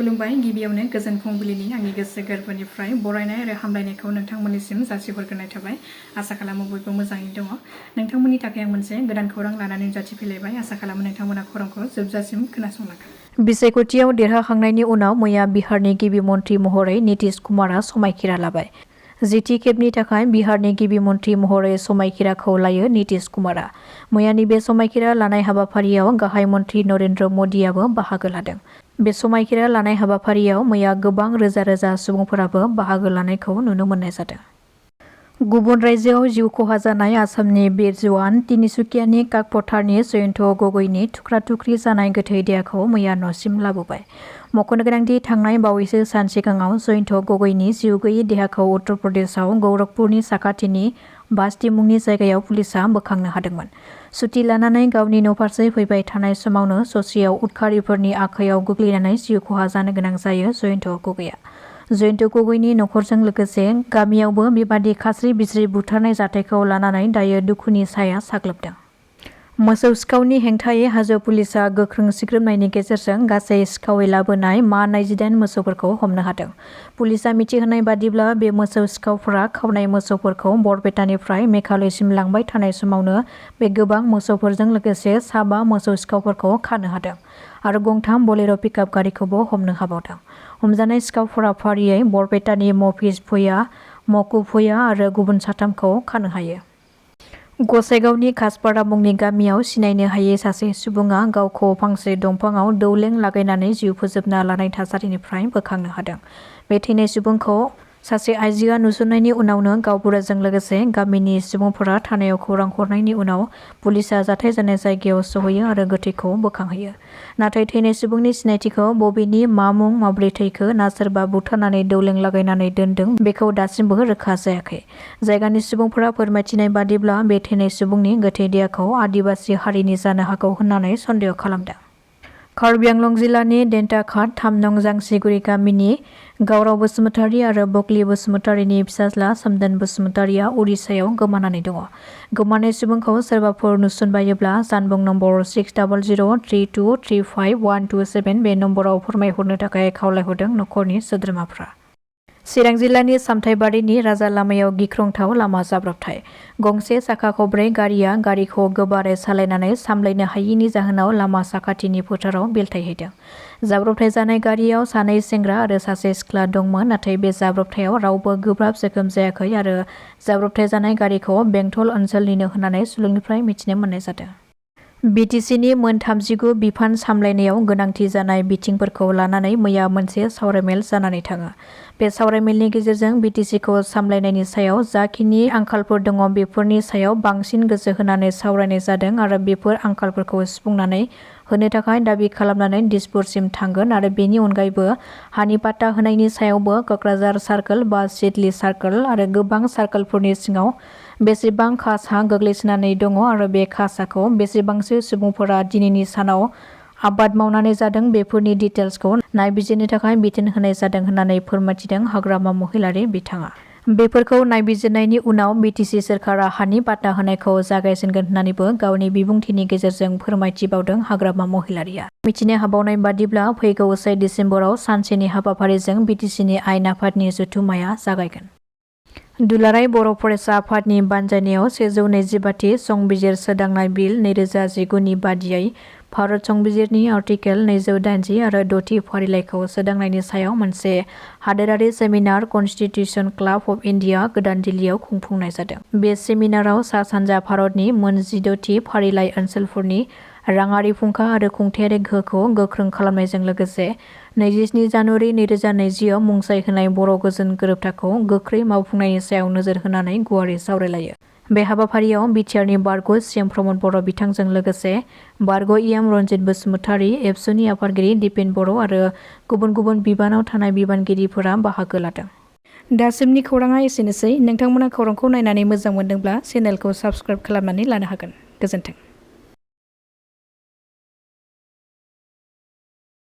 खुलुमबाय गिबियावनो गोजोन फुंबिलिनि आंनि गोसो गोरबोनिफ्राय बरायनाय आरो हामलायनायखौ नोंथांमोननिसिम जासिहरग्रोनाय थाबाय। आसा खालामो बयबो मोजाङै दङ। नोंथांमोननि थाखाय आं मोनसे गोदान खौरां लानानै नुजाथिफैलायबाय। आसा खालामो नोंथांमोना खौरांखौ जोबजासिम खोनासंलांगोन। बिसायख'थियाव देरहाखांनायनि उनाव मैया बिहारनि गिबि मन्थ्रि महरै नितीश कुमारआ समायखिरा लाबाय। जिथि खेबनि थाखाय बिहारनि गिबि मन्थ्रि महरै समायखिराखौ लायो नितीश कुमारआ। मैयानि बे समायखिरा लानाय हाबाफारियाव गाहाय मन्थ्रि नरेन्द्र मदिआबो बाहागो लादों। बे समायखिरा लानाय हाबाफारियाव मैया गोबां रोजा रोजा सुबुंफोराबो बाहागो लानायखौ नुनो मोननाय जादों। गुबुन रायजोआव जिउ खहा जानाय आसामनि बिर जवान तिनिसुकियानि काकपथारनि जयन्त गगৈनि थुख्रा-थुख्रि जानाय गोथै देहाखौ मैया न'सिम लाबोबाय। मख'नो गोनांदि थांनाय बावैसो सान सिगाङाव जयन्त गगৈनि जिउ गैयै देहाखौ उत्तर प्रदेशआव गौरखपुरनि साखाथिनि बास्ति मुंनि जायगायाव पुलिसआ बोखांनो हादोंमोन। सुथि लानानै गावनि न'फारसे फैबाय थानाय समावनो ससेयाव उदखारिफोरनि आखायाव गोग्लैनानै जिउ खहा जानो गोनां जायो जयन्त गगैआ। जयन्त गगैनि न'खरजों लोगोसे गामियावबो बेबादि खास्रि-बिस्रि बुथारनाय जाथायखौ लानानै दायो दुखुनि साया साग्लोबदों। मोसौ सिखावनि हेंथायै हाजो पुलिसआ गोख्रों सिग्रोमनायनि गेजेरजों गासै सिखावै लाबोनाय मा 28 मोसौफोरखौ हमनो हादों। पुलिसआ मिथिहोनाय बादिब्ला बे मोसौ सिखावफोरा खावनाय मोसौफोरखौ बरपेटानिफ्राय मेघालयसिम लांबाय थानाय समावनो बे गोबां मोसौफोरजों लोगोसे साबा मोसौ सिखावफोरखौ खानो हादों आरो गंथाम बलेर' पिकआप गारिखौबो हमनो हाबावदों। हमजानाय सिखावफोरा फारियै बरपेटानि मफिज भुइया, मकु भुइया आरो गुबुन साथामखौ खानो हायो। गसाइगावनि खासपारा मुंनि गामियाव सिनायनो हायै सासे सुबुङा गावखौ फांसे दंफाङाव दौलें लागायनानै जिउ फोजोबना लानाय थासारिनिफ्राय बोखांनो हादों। बे थैनाय सुबुंखौ सासे आइजोआ नुसननायनि उनावनो गावबुराजों लोगोसे गामिनि सुबुंफोरा थानायाव खौरां हरनायनि उनाव पुलिसआ जाथाय जानाय जायगायाव सहैयो आरो गोथैखौ बोखांहैयो। नाथाय थैनाय सुबुंनि सिनायथिखौ बबेनि मा मुं माब्रै थैखो ना सोरबा बुथारनानै दौलें लागायनानै दोनदों बेखौ दासिमबो रोखा जायाखै। जायगानि सुबुंफोरा फोरमायथिनाय बादिब्ला बे थैनाय सुबुंनि गोथै देहाखौ आदिबासि हारिनि जानो हागौ होननानै सन्देह खालामदों। कार्बि आंलं जिल्लानि देन्टाघाट 3 नं जांसिगुरि गामिनि गावराव बसुमतारी आरो बकलि बसुमतारीनि फिसाज्ला सोमदोन बसुमतारीया उड़िसायाव गोमानानै दङ। गोमानाय सुबुंखौ सोरबाफोर नुसनबायोब्ला जानबुं नम्बर 6003235127 बे नम्बराव फोरमायहरनो थाखाय खावलायहरदों नखरनि सोद्रोमाफ्रा। चिरां जिल्लानि सामथाइबारिनि राजा लामायाव गिख्रंथाव लामा जाब्रबथाय। गंसे साखा खबब्रै गारिया गारिखौ गोबारै सालायनानै सामलायनो हायिनि जाहोनाव लामा साखाथिनि फोथाराव बेलथायहैदों। जाब्रबथाय जानाय गारियाव सानै सेंग्रा आरो सासे सिख्ला दंमोन, नाथाय बे जाब्रबथायाव रावबो गोब्राब जोखोम जायाखै आरो जाब्रबथाय जानाय गारिखौ बेंटल ओनसोलनिनो होननानै सुलुंनिफ्राय मिथिनो मोननाय जादों। BTCनि मोन 39 बिफान सामलायनायाव गोनांथि जानाय बिथिंफोरखौ लानानै मैया मोनसे सावरायमेल जानानै थाङो। बे सावरायमेलनि गेजेरजों BTCखौ सामलायनायनि सायाव जाखिनि आंखालफोर दङ बेफोरनि सायाव बांसिन गोसो होनानै सावरायनाय जादों आरो बेफोर आंखालफोरखौ सुफुंनानै होनो थाखाय दाबि खालामनानै दिसपुरसिम थांगोन आरो बेनि अनगायैबो हानि पाट्टा होनायनि सायावबो कक्राझार सार्कोल बा सिडली सार्कोल आरो गोबां सार्कोलफोरनि सिङाव बेसेबां खास हा गोग्लैसोनानै दङ आरो बे खास हाखौ बेसेबांसो सुबुंफोरा दिनैनि सानाव आबाद मावनानै जादों बेफोरनि डिटेल्सखौ नायबिजिरनो थाखाय बिथोन होनाय जादों होननानै फोरमायथिदों हाग्रामा महिलारी बिथाङा। बेफोरखौ नायबिजिरनायनि उनाव BTC सोरखारा हानि पाट्टा होनायखौ जागायजेनगोन होननानैबो गावनि बिबुंथिनि गेजेरजों फोरमायथिबावदों हाग्रामा महिलारीया। मिथिनो हाबावनाय बादिब्ला फैगौ 1 डिसेम्बराव सानसेनि हाबाफारिजों BTCनि आयेन आफादनि जथुम्माया जागायगोन। दुलाराय बर' फरायसा आफादनि बानजायनायाव 125थि संबिजिर सोदांनाय बिल 2019 नि बादियै भारत संबिजिरनि आर्टिकेल 280 आरो 6थि फारिलाइखौ सोदांनायनि सायाव मोनसे हादोरारि सेमिनार कनस्टिटिउशन क्लाब अफ इन्डिया गोदान दिल्लीयाव खुंफुंनाय जादों। बे सेमिनाराव सा-सानजा भारतनि मोन 16थि फारिलाइ ओनसोलफोरनि राङारि फुंखा आरो खुंथायारि गोहोखौ गोख्रों खालामनायजों लोगोसे 27 जानुवारि 2020 आव मुंसाइ होनाय बर' गोजोन गोरोबथाखौ गोख्रै मावफुंनायनि सायाव नोजोर होनानै गुवारै सावरायलायो। बे हाबाफारियाव BTRनि बारग' CM प्रमद बर' बिथांजों लोगोसे बारग' EM रन्जित बसुमतारी, एबसुनि आफादगिरि दिपेन बर' आरो गुबुन गुबुन बिबानाव थानाय बिबानगिरिफोरा बाहागो लादों। दासिमनि खौराङा एसेनोसै। नोंथांमोना खौरांखौ नायनानै मोजां मोनदोंब्ला चेनेलखौ साबस्क्राइब खालामनानै लानो हागोन। गोजोन्थों।